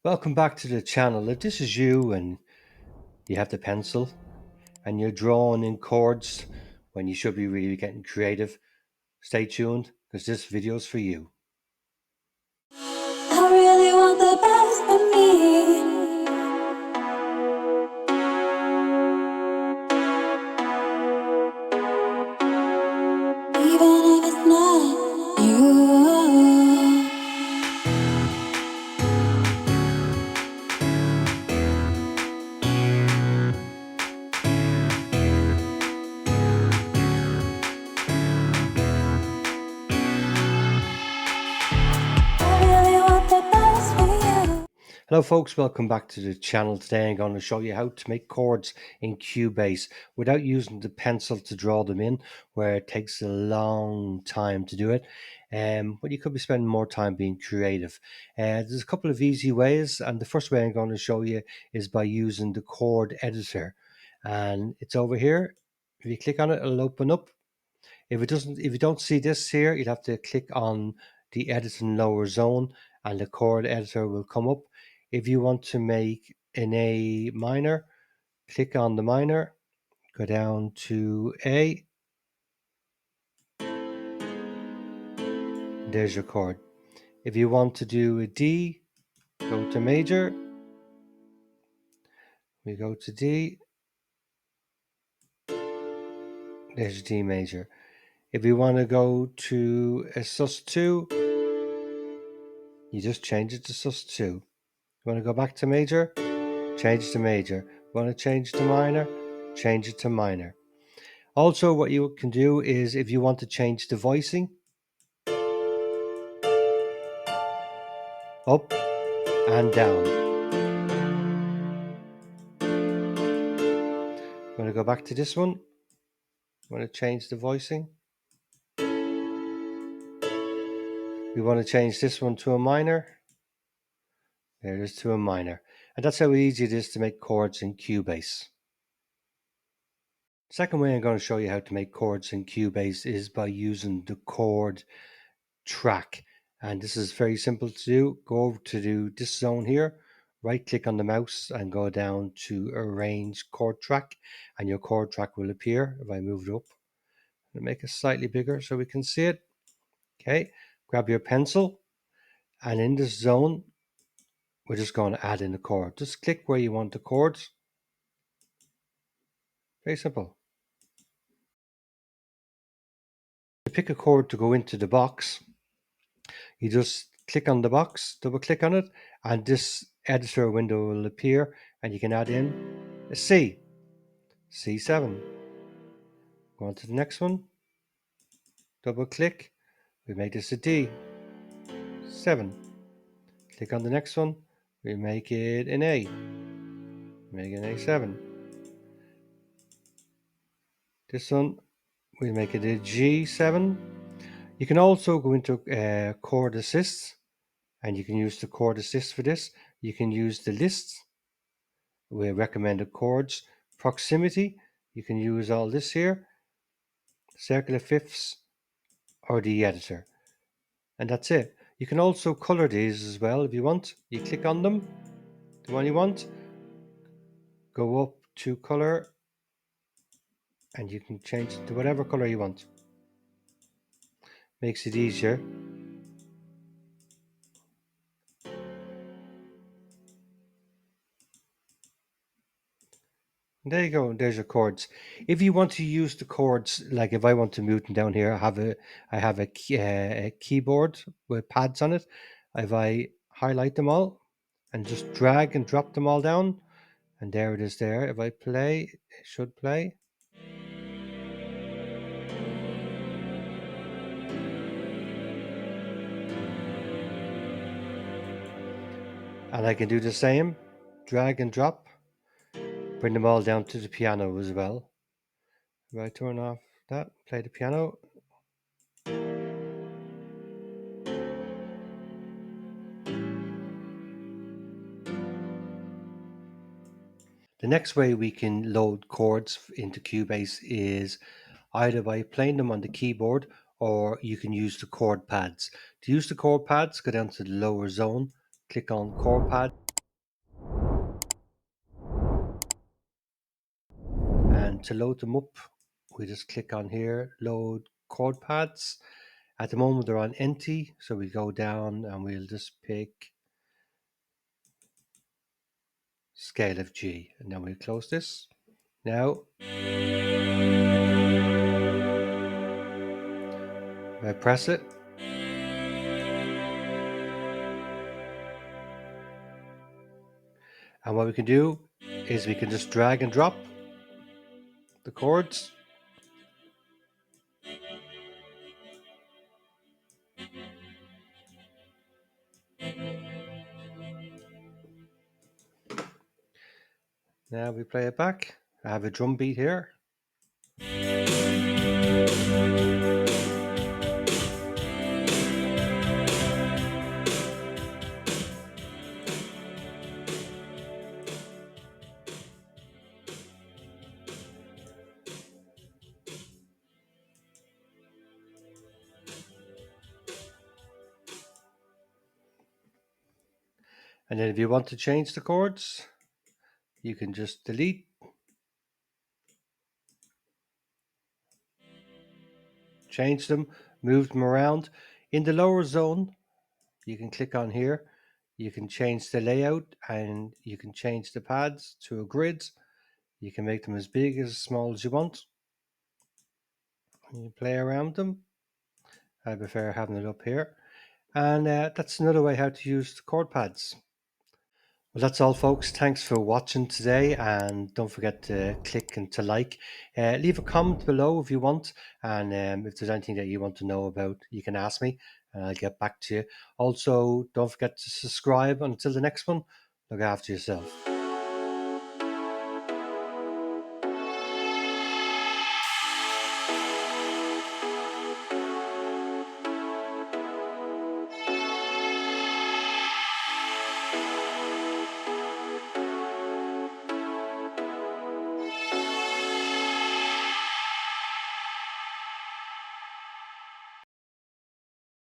Welcome back to the channel. If this is you and you have the pencil and you're drawing in chords when you should be really getting creative, stay tuned because this video is for you. I really want the best for me. Even if it's not you. I really want the best for you. Hello folks, welcome back to the channel. Today I'm going to show you how to make chords in Cubase without using the pencil to draw them in, where it takes a long time to do it. But you could be spending more time being creative. There's a couple of easy ways, and the first way I'm going to show you is by using the chord editor. And it's over here. If you click on it, it'll open up. If you don't see this here, you'll have to click on the edit and lower zone and the chord editor will come up. If you want to make an A minor, click on the minor, go down to A, there's your chord. If you want to do a D, go to major, we go to D, there's D major. If you want to go to a sus2, you just change it to sus2. You want to go back to major, change to major. Want to change to minor, change it to minor. Also, what you can do is if you want to change the voicing, up and down. I'm going to go back to this one. I'm going to change the voicing. We want to change this one to a minor. There it is, to a minor. And that's how easy it is to make chords in Cubase. Second way I'm going to show you how to make chords in Cubase is by using the chord track. And this is very simple to do. Go over to do this zone here, right click on the mouse and go down to arrange chord track, and your chord track will appear. If I move it up and make it slightly bigger so we can see it. Okay, grab your pencil, and in this zone we're just going to add in the chord. Just click where you want the chords. Very simple. To pick a chord to go into the box, you just click on the box, double click on it, and this editor window will appear, and you can add in a C, C7. Go on to the next one, double click, we make this a D, 7. Click on the next one, we make it an A, make it an A7. This one, we make it a G7. You can also go into chord assist, and you can use the chord assist for this. You can use the lists with recommended chords, proximity. You can use all this here, circular fifths, or the editor. And that's it. You can also color these as well if you want. You click on them, the one you want, go up to color, and you can change it to whatever color you want. Makes it easier. There you go. There's your chords. If you want to use the chords, like if I want to move them down here, I have a keyboard with pads on it. If I highlight them all and just drag and drop them all down, and there it is. There. If I play, it should play. And I can do the same, drag and drop, bring them all down to the piano as well. If I turn off that, play the piano. The next way we can load chords into Cubase is either by playing them on the keyboard, or you can use the chord pads. To use the chord pads, go down to the lower zone, click on chord pad, to load them up, we just click on here, load chord pads. At the moment they're on empty, so we go down and we'll just pick scale of G, and then we'll close this. Now if I press it, and what we can do is we can just drag and drop the chords. Now we play it back. I have a drum beat here. And then if you want to change the chords, you can just delete, change them, move them around. In the lower zone, you can click on here. You can change the layout and you can change the pads to a grid. You can make them as big as small as you want. You play around them. I prefer having it up here. And that's another way how to use the chord pads. Well, that's all, folks. Thanks for watching today, and don't forget to click and to like. Leave a comment below if you want, and if there's anything that you want to know about, you can ask me, and I'll get back to you. Also, don't forget to subscribe. Until the next one, look after yourself.